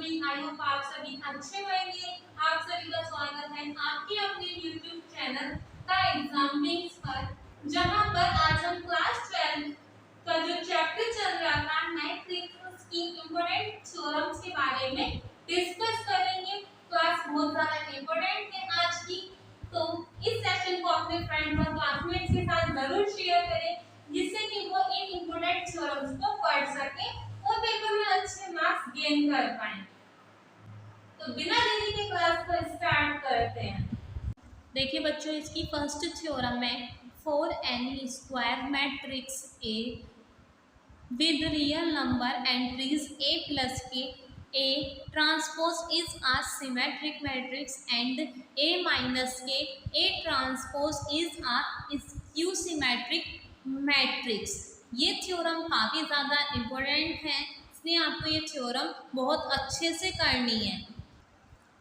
सभी, I hope आप सभी अच्छे होंगे। आप सभी का स्वागत है आपके अपने YouTube चैनल का एग्जाम बेस पर, जहां पर आज हम क्लास 12 का जो चैप्टर चल रहा था मैट्रिक्स की इंपॉर्टेंट थ्योरम्स के बारे में डिस्कस करेंगे। क्लास बहुत ज्यादा इंपॉर्टेंट है आज की, तो इस सेशन को अपने फ्रेंड और क्लासमेट्स के साथ जरूर शेयर करें, जिससे कि वो इन इंपॉर्टेंट थ्योरम्स को पढ़ सके और पेपर में अच्छे मार्क्स गेन कर पाए। तो बिना देरी के क्लास को स्टार्ट करते हैं। देखिए बच्चों, इसकी फर्स्ट थ्योरम है for N E square matrix A with real number entries a plus k, A transpose is a symmetric matrix and A minus k, A transpose is a skew symmetric matrix। ये theorem काफ़ी ज़्यादा important है, इसलिए आपको ये theorem बहुत अच्छे से करनी है।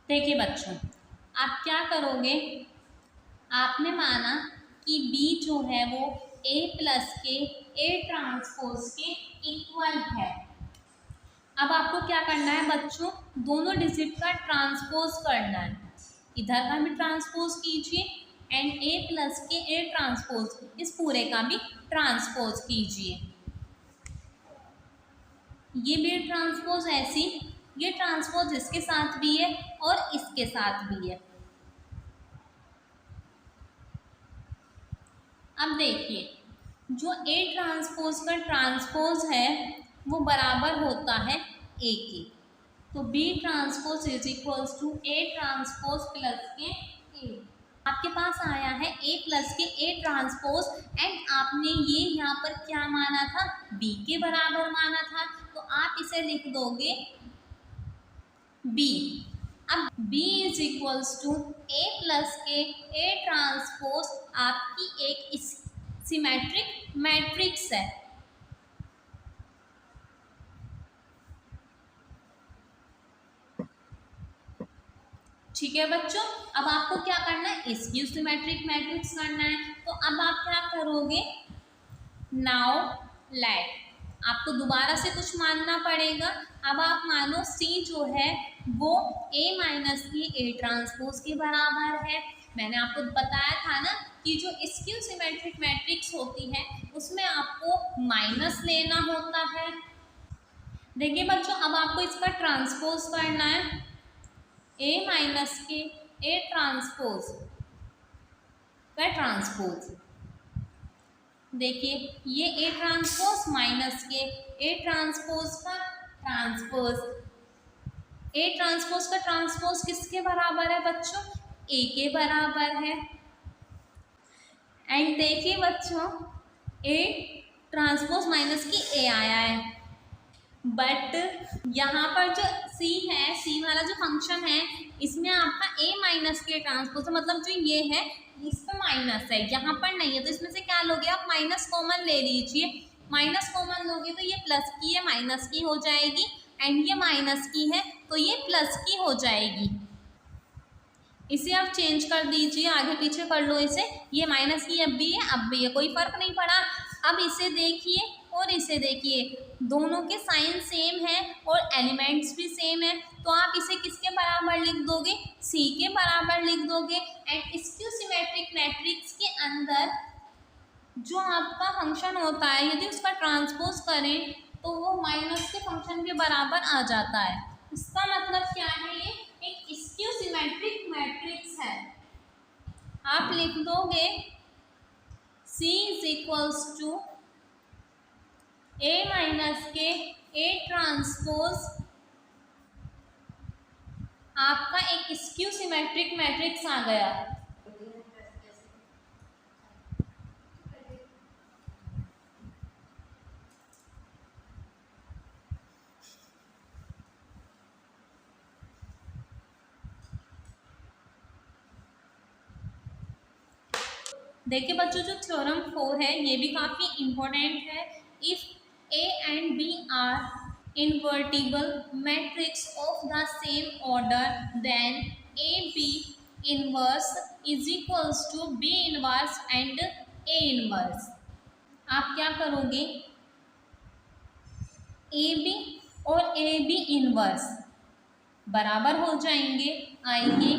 देखिए बच्चों, आप क्या करोगे, आपने माना कि B जो है वो A plus k A transpose के इक्वल है। अब आपको क्या करना है बच्चों, दोनों डिजिट का ट्रांसपोज करना है। इधर का भी ट्रांसपोज कीजिए and A plus k A transpose, इस पूरे का भी ट्रांसपोज कीजिए। ये भी ट्रांसपोज ऐसी, ये ट्रांसपोज इसके साथ भी है और इसके साथ भी है। अब देखिए, जो A ट्रांसपोज का ट्रांसपोज है वो बराबर होता है A के, तो B transpose is equals to A transpose plus k A। आपके पास आया है A plus k A transpose and आपने ये यहाँ पर क्या माना था, B के बराबर माना था, तो आप इसे लिख दोगे B। अब B is equals to A plus k A transpose आपकी एक सिमेट्रिक मैट्रिक्स है। ठीक है बच्चों, अब आपको क्या करना है, इसकी सिमेट्रिक मैट्रिक्स करना है। तो अब आप क्या करोगे, नाउ लेट, आपको दोबारा से कुछ मानना पड़ेगा। अब आप मानो C जो है वो A माइनस की A ट्रांसपोज के बराबर है। मैंने आपको बताया था ना कि जो स्क्यू सिमेट्रिक मैट्रिक्स होती है उसमें आपको माइनस लेना होता है। देखिए बच्चों, अब आपको इसका ट्रांसपोज करना है, A minus k A transpose का ट्रांसपोज। देखिए ये A transpose minus k A transpose का ट्रांसपोज। A ट्रांसपोज का ट्रांसपोज किसके बराबर है बच्चों, A के बराबर है। एंड देखिए बच्चों, A ट्रांसपोज माइनस की A आया है, बट यहाँ पर जो C है, C वाला जो फंक्शन है इसमें आपका A माइनस के ट्रांसपोज, मतलब जो ये है इस पर माइनस है, यहाँ पर नहीं है, तो इसमें से क्या लोगे आप, माइनस कॉमन ले लीजिए। माइनस कॉमन लोगे तो ये प्लस की है माइनस की हो जाएगी, एंड ये माइनस की है तो ये प्लस की हो जाएगी। इसे आप चेंज कर दीजिए, आगे पीछे कर लो इसे, ये माइनस की अब भी है अब भी है, कोई फर्क नहीं पड़ा। अब इसे देखिए और इसे देखिए, दोनों के साइन सेम है और एलिमेंट्स भी सेम है, तो आप इसे किसके बराबर लिख दोगे, C के बराबर लिख दोगे। एंड स्क्यू सिमेट्रिक मैट्रिक्स के अंदर जो आपका फंक्शन होता है यदि उसका ट्रांसपोज करें तो वो माइनस के फंक्शन के बराबर आ जाता है। इसका मतलब क्या है, ये एक स्क्यू सिमेट्रिक मैट्रिक्स है। आप लिख दोगे C is equals to A minus k A transpose आपका एक स्क्यू सिमेट्रिक मैट्रिक्स आ गया। देखिए बच्चों, जो थ्योरम 4 है ये भी काफ़ी इम्पोर्टेंट है। If A and B are invertible matrix of the same order, then AB inverse is equals to B inverse and A inverse। आप क्या करोगे, AB और AB इनवर्स बराबर हो जाएंगे आई के।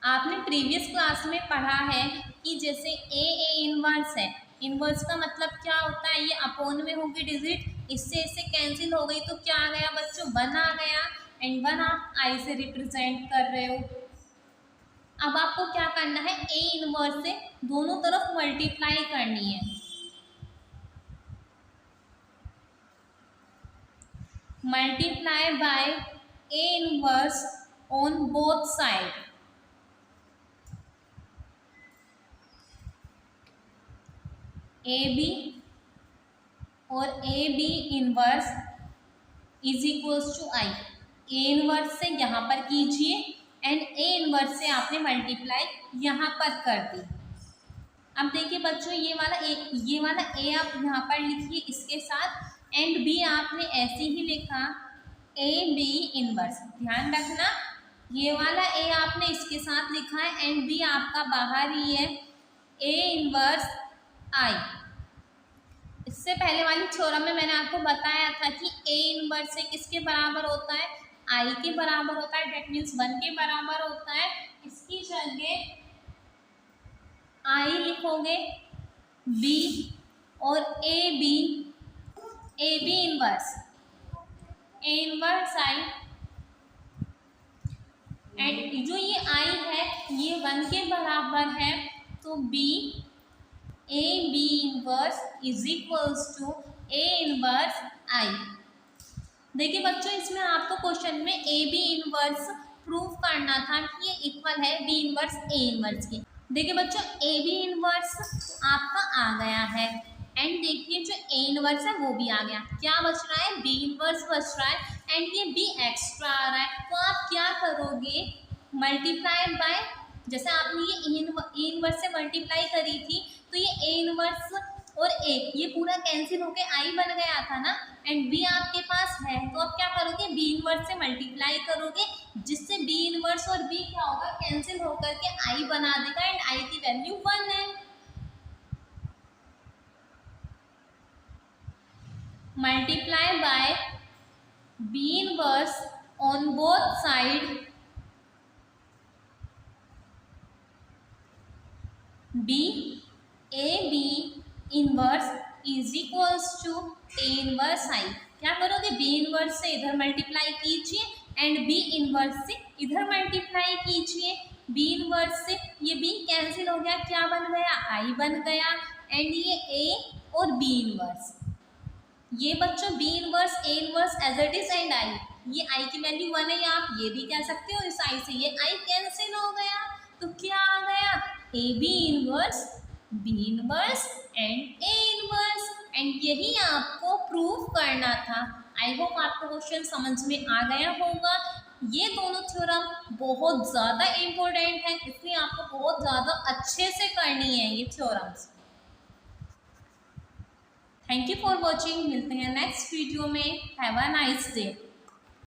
आपने प्रीवियस क्लास में पढ़ा है कि जैसे ए इनवर्स है, इनवर्स का मतलब क्या होता है, ये अपोन में होगी डिजिट, इससे इससे कैंसिल हो गई तो क्या आ गया बच्चों, 1 आ गया, एंड 1 आप आई से रिप्रेजेंट कर रहे हो। अब आपको क्या करना है, ए इनवर्स से दोनों तरफ मल्टीप्लाई करनी है, multiply by A inverse on both side. A B और A B inverse is equals to I. A inverse से यहाँ पर कीजिए एंड ए इनवर्स से आपने मल्टीप्लाई यहाँ पर कर दी। अब देखिए बच्चों, ये वाला ए आप यहाँ पर लिखिए इसके साथ, एंड बी आपने ऐसे ही लिखा ए बी इनवर्स। ध्यान रखना, ये वाला ए आपने इसके साथ लिखा है एंड बी आपका बाहर ही है, ए इनवर्स आई। इससे पहले वाली थ्योरम में मैंने आपको बताया था कि ए इनवर्स से किसके बराबर होता है, आई के बराबर होता है, डेट मीन्स 1 के बराबर होता है। इसकी जगह आई लिखोगे बी और A B inverse, A inverse I, and जो ये आई है ये 1 के बराबर है, तो B A B inverse is equals to A inverse I. देखिए बच्चों, इसमें आपको क्वेश्चन में ए बी इनवर्स प्रूव करना था कि ये इक्वल है बी इनवर्स ए इनवर्स के। देखिए बच्चों, ए बी इनवर्स आपका आ गया है, एंड देखिए जो ए इनवर्स है वो भी आ गया, क्या बच रहा है, बी इनवर्स बच रहा है, एंड ये बी एक्स्ट्रा आ रहा है। तो आप क्या करोगे, मल्टीप्लाई बाय, जैसे आपने ये ए इनवर्स से मल्टीप्लाई करी थी तो ये ए इनवर्स और ए ये पूरा कैंसिल होके आई बन गया था ना, एंड बी आपके पास है, तो आप क्या करोगे, बी इनवर्स से मल्टीप्लाई करोगे, जिससे बी इनवर्स और बी क्या होगा, कैंसिल होकर के आई बना देगा, एंड आई की वैल्यू 1 है। Multiply by B inverse on both side, B A B inverse is equals to A inverse I. क्या करोगे, बी इनवर्स से इधर मल्टीप्लाई कीजिए एंड बी इनवर्स से इधर मल्टीप्लाई कीजिए। बी इनवर्स से ये बी कैंसिल हो गया, क्या बन गया, आई बन गया, एंड ये ए और बी इनवर्स, ये बच्चों B inverse A inverse as it is, and I, ये आई की वैल्यू 1 है, आप ये भी कह सकते हो, इस आई से ये आई कैंसिल हो गया, तो क्या आ गया, A B inverse B inverse and A inverse, and यही आपको प्रूव करना था। आई होप आपको क्वेश्चन समझ में आ गया होगा। ये दोनों थ्योरम बहुत ज़्यादा इम्पोर्टेंट है, इसलिए आपको बहुत ज़्यादा अच्छे से करनी है ये theorems. Thank you for watching, मिलते हैं नेक्स्ट वीडियो में। Have a nice day.